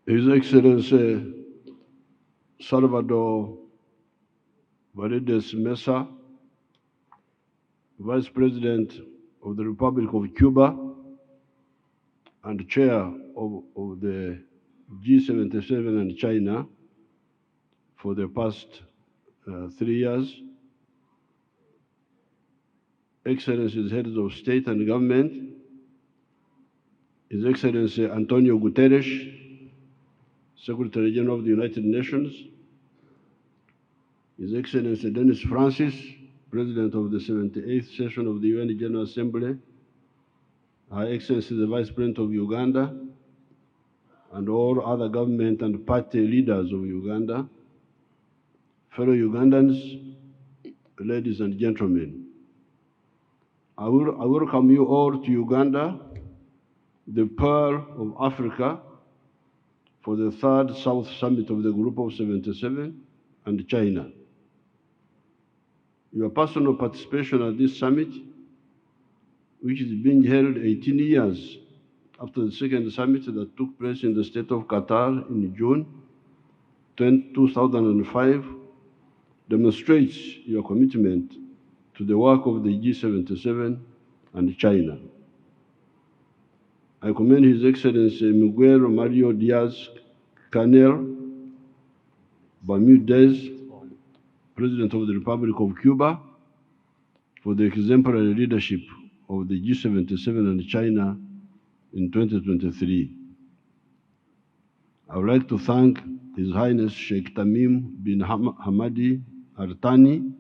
His Excellency Salvador Paredes Mesa, Vice President of the Republic of Cuba and Chair of the G77 and China for the past 3 years, Excellencies, Heads of State and Government, His Excellency Antonio Guterres, Secretary General of the United Nations, His Excellency Dennis Francis, President of the 78th session of the UN General Assembly, Her Excellency the Vice President of Uganda, and all other government and party leaders of Uganda, fellow Ugandans, ladies and gentlemen. I welcome you all to Uganda, the Pearl of Africa, for the third South Summit of the Group of 77 and China. Your personal participation at this summit, which is being held 18 years after the second summit that took place in the state of Qatar in June 2005, demonstrates your commitment to the work of the G77 and China. I commend His Excellency Miguel Mario Diaz-Canel Bermudez, President of the Republic of Cuba, for the exemplary leadership of the G77 and China in 2023. I would like to thank His Highness Sheikh Tamim bin Hamadi Al Thani,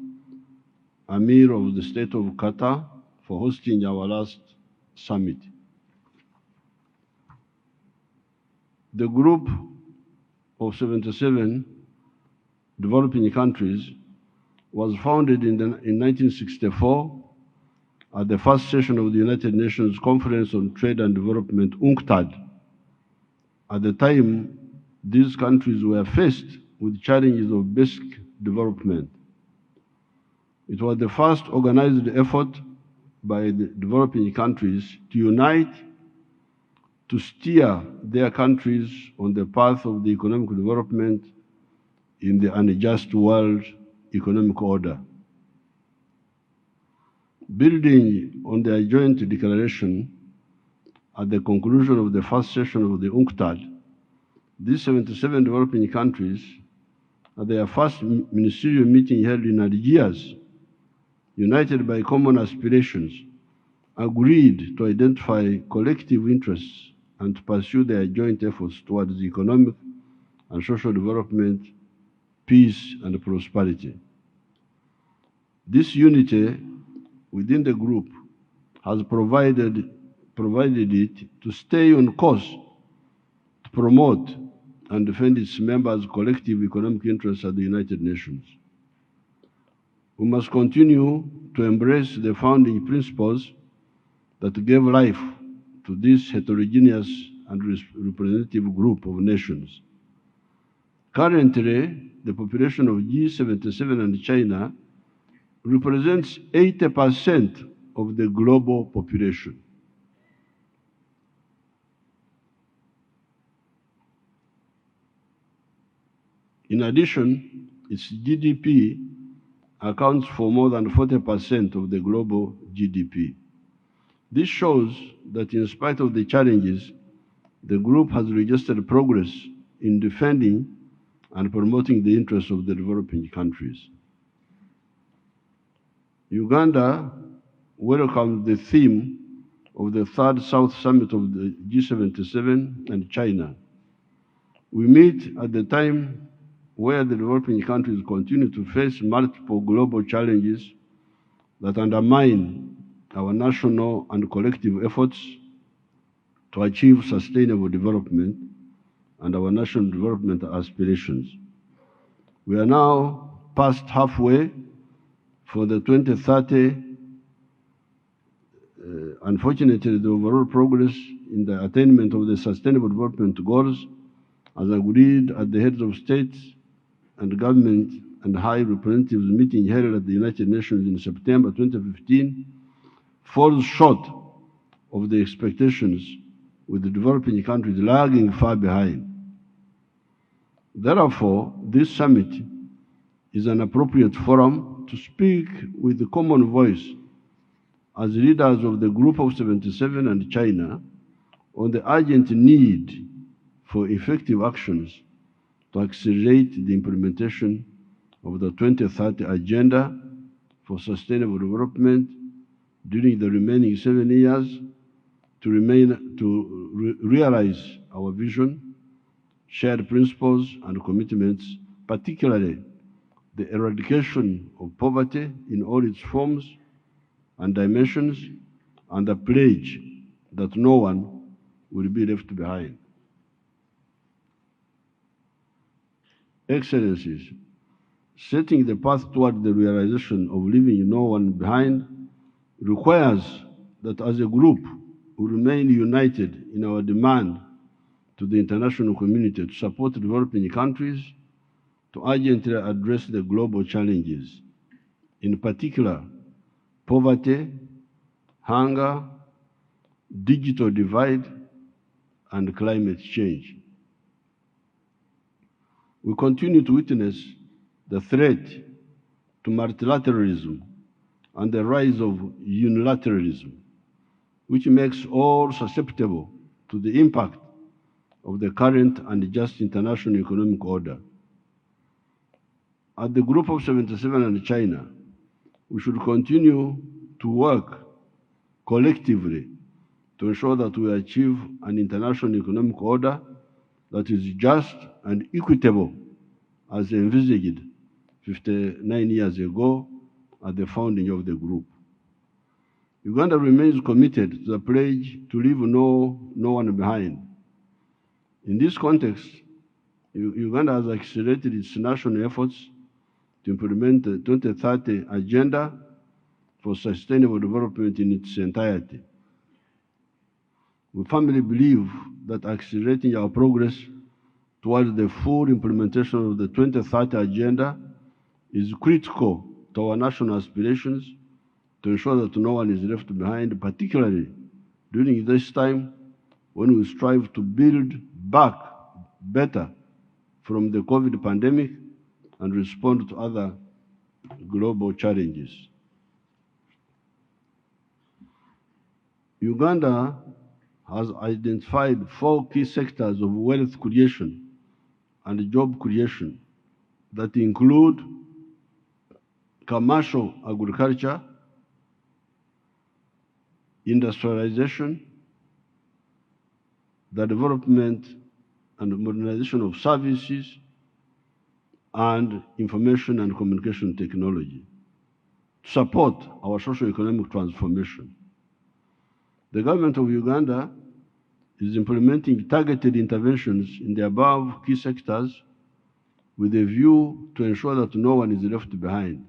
Amir of the State of Qatar, for hosting our last summit. The group of 77 developing countries was founded in 1964 at the first session of the United Nations Conference on Trade and Development, UNCTAD. At the time, these countries were faced with challenges of basic development. It was the first organized effort by the developing countries to unite to steer their countries on the path of the economic development in the unjust world economic order. Building on their joint declaration at the conclusion of the first session of the UNCTAD, these 77 developing countries, at their first ministerial meeting held in Algiers, united by common aspirations, agreed to identify collective interests and to pursue their joint efforts towards economic and social development, peace, and prosperity. This unity within the group has provided it to stay on course to promote and defend its members' collective economic interests at the United Nations. We must continue to embrace the founding principles that gave life to this heterogeneous and representative group of nations. Currently, the population of G77 and China represents 80% of the global population. In addition, its GDP accounts for more than 40% of the global GDP. This shows that in spite of the challenges, the group has registered progress in defending and promoting the interests of the developing countries. Uganda welcomed the theme of the third South Summit of the G77 and China. We meet at the time where the developing countries continue to face multiple global challenges that undermine our national and collective efforts to achieve sustainable development and our national development aspirations. We are now past halfway for the 2030. Unfortunately, the overall progress in the attainment of the Sustainable Development Goals, as agreed at the heads of states and government and high representatives meeting held at the United Nations in September 2015, falls short of the expectations, with the developing countries lagging far behind. Therefore, this summit is an appropriate forum to speak with a common voice as leaders of the Group of 77 and China on the urgent need for effective actions to accelerate the implementation of the 2030 Agenda for Sustainable Development during the remaining 7 years to realize our vision, shared principles and commitments, particularly the eradication of poverty in all its forms and dimensions, and the pledge that no one will be left behind. Excellencies, setting the path toward the realization of leaving no one behind requires that as a group we remain united in our demand to the international community to support developing countries to urgently address the global challenges, in particular poverty, hunger, digital divide, and climate change. We continue to witness the threat to multilateralism and the rise of unilateralism, which makes all susceptible to the impact of the current unjust international economic order. At the Group of 77 and China, we should continue to work collectively to ensure that we achieve an international economic order that is just and equitable as envisaged 59 years ago at the founding of the group. Uganda remains committed to the pledge to leave no one behind. In this context, Uganda has accelerated its national efforts to implement the 2030 Agenda for Sustainable Development in its entirety. We firmly believe that accelerating our progress towards the full implementation of the 2030 Agenda is critical to our national aspirations to ensure that no one is left behind, particularly during this time when we strive to build back better from the COVID pandemic and respond to other global challenges. Uganda has identified 4 key sectors of wealth creation and job creation that include commercial agriculture, industrialization, the development and modernization of services, and information and communication technology to support our socio-economic transformation. The government of Uganda is implementing targeted interventions in the above key sectors with a view to ensure that no one is left behind.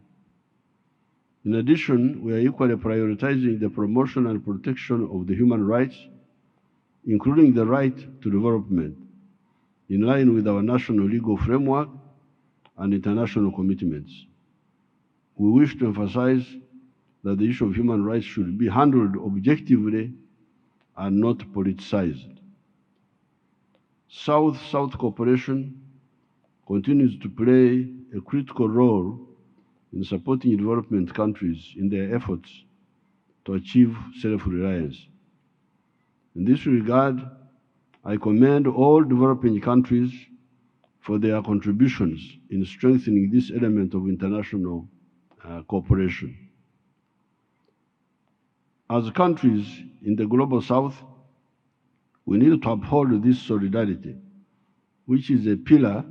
In addition, we are equally prioritizing the promotion and protection of the human rights, including the right to development, in line with our national legal framework and international commitments. We wish to emphasize that the issue of human rights should be handled objectively and not politicized. South-South cooperation continues to play a critical role in supporting development countries in their efforts to achieve self-reliance. In this regard, I commend all developing countries for their contributions in strengthening this element of international cooperation. As countries in the Global South, we need to uphold this solidarity, which is a pillar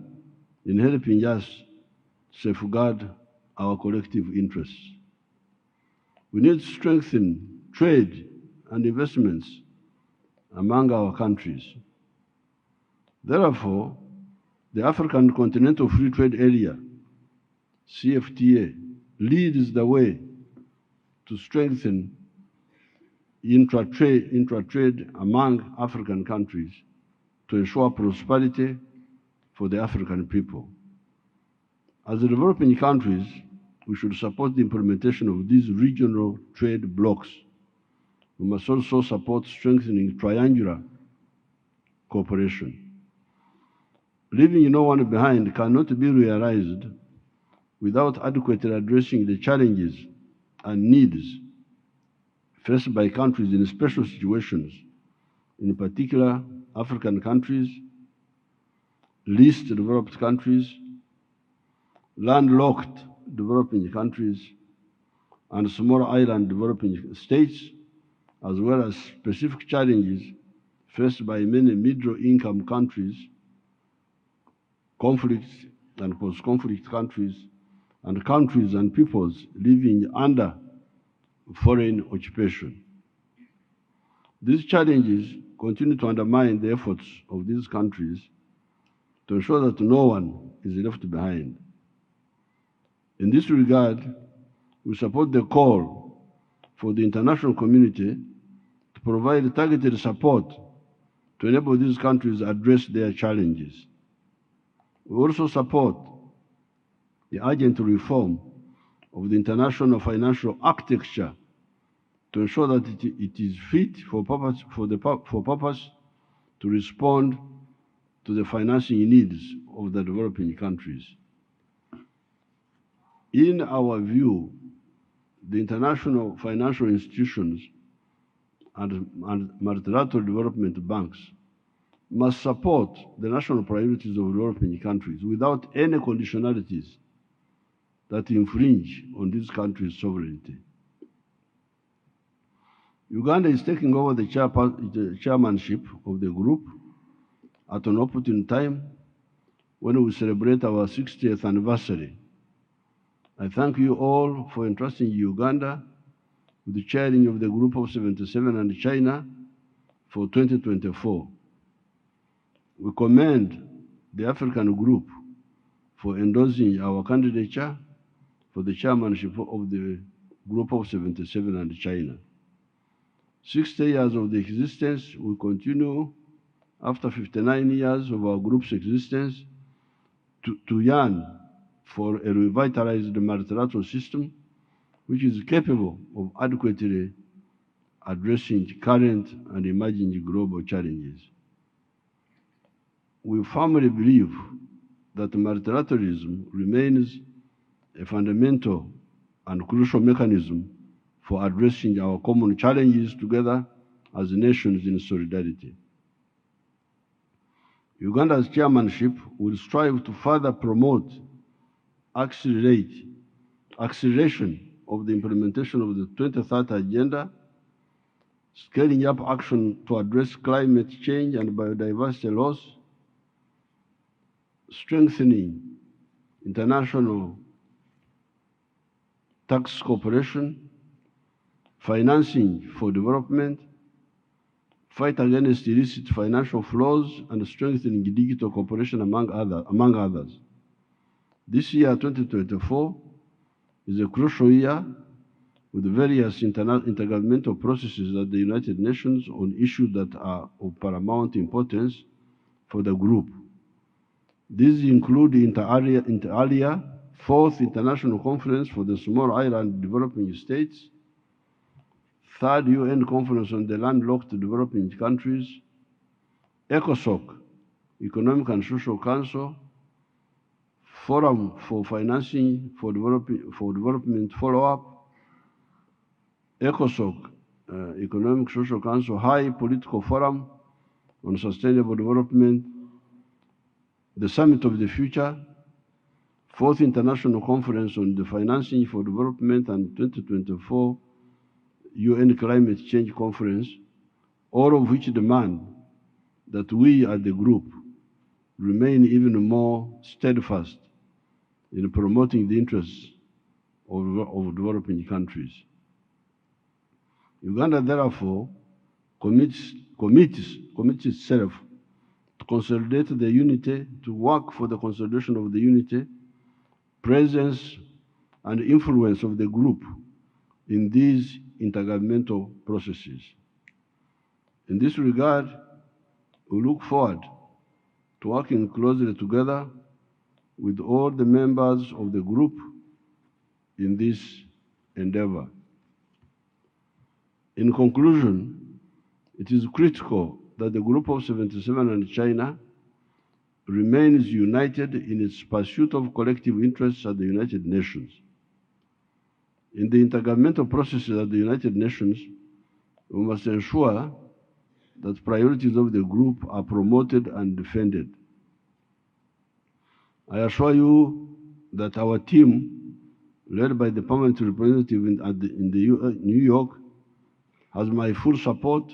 in helping us safeguard our collective interests. We need to strengthen trade and investments among our countries. Therefore, the African Continental Free Trade Area, CFTA, leads the way to strengthen intra-trade among African countries to ensure prosperity for the African people. As developing countries, we should support the implementation of these regional trade blocs. We must also support strengthening triangular cooperation. leaving no one behind cannot be realized without adequately addressing the challenges and needs faced by countries in special situations, in particular African countries, least developed countries, landlocked developing countries, and small island developing states, as well as specific challenges faced by many middle-income countries, conflict and post-conflict countries, and countries and peoples living under foreign occupation. These challenges continue to undermine the efforts of these countries to ensure that no one is left behind. In this regard, we support the call for the international community to provide targeted support to enable these countries to address their challenges. We also support the urgent reform of the international financial architecture to ensure that it is fit for purpose to respond to the financing needs of the developing countries. In our view, the international financial institutions and multilateral development banks must support the national priorities of developing countries without any conditionalities that infringe on these countries' sovereignty. Uganda is taking over the chairmanship of the group at an opportune time when we celebrate our 60th anniversary. I thank you all for entrusting Uganda with the chairing of the Group of 77 and China for 2024. We commend the African group for endorsing our candidature for the chairmanship of the Group of 77 and China. 60 years of the existence will continue after 59 years of our group's existence to yearn for a revitalized multilateral system which is capable of adequately addressing current and emerging global challenges. We firmly believe that multilateralism remains a fundamental and crucial mechanism for addressing our common challenges together as nations in solidarity. Uganda's chairmanship will strive to further promote acceleration of the implementation of the 2030 Agenda, scaling up action to address climate change and biodiversity loss, strengthening international tax cooperation, financing for development, fight against illicit financial flows, and strengthening digital cooperation among others. This year, 2024, is a crucial year with various intergovernmental processes at the United Nations on issues that are of paramount importance for the group. These include the inter alia, Fourth International Conference for the Small Island Developing States, Third UN Conference on the Landlocked Developing Countries, ECOSOC, Economic and Social Council, Forum for Financing for Development Follow-up, ECOSOC, Economic Social Council High Political Forum on Sustainable Development, the Summit of the Future, Fourth International Conference on the Financing for Development, and 2024 UN Climate Change Conference, all of which demand that we at the group remain even more steadfast in promoting the interests of developing countries. Uganda, therefore, commits itself to consolidate the unity, to work for the consolidation of the unity, presence, and influence of the group in these intergovernmental processes. In this regard, we look forward to working closely together with all the members of the group in this endeavor. In conclusion, it is critical that the Group of 77 and China remains united in its pursuit of collective interests at the United Nations. In the intergovernmental processes at the United Nations, we must ensure that priorities of the group are promoted and defended. I assure you that our team, led by the permanent representative in New York, has my full support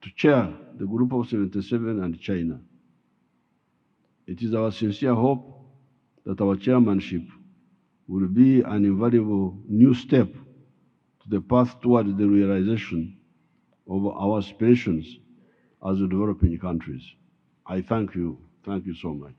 to chair the Group of 77 and China. It is our sincere hope that our chairmanship will be an invaluable new step to the path towards the realization of our aspirations as developing countries. I thank you. Thank you so much.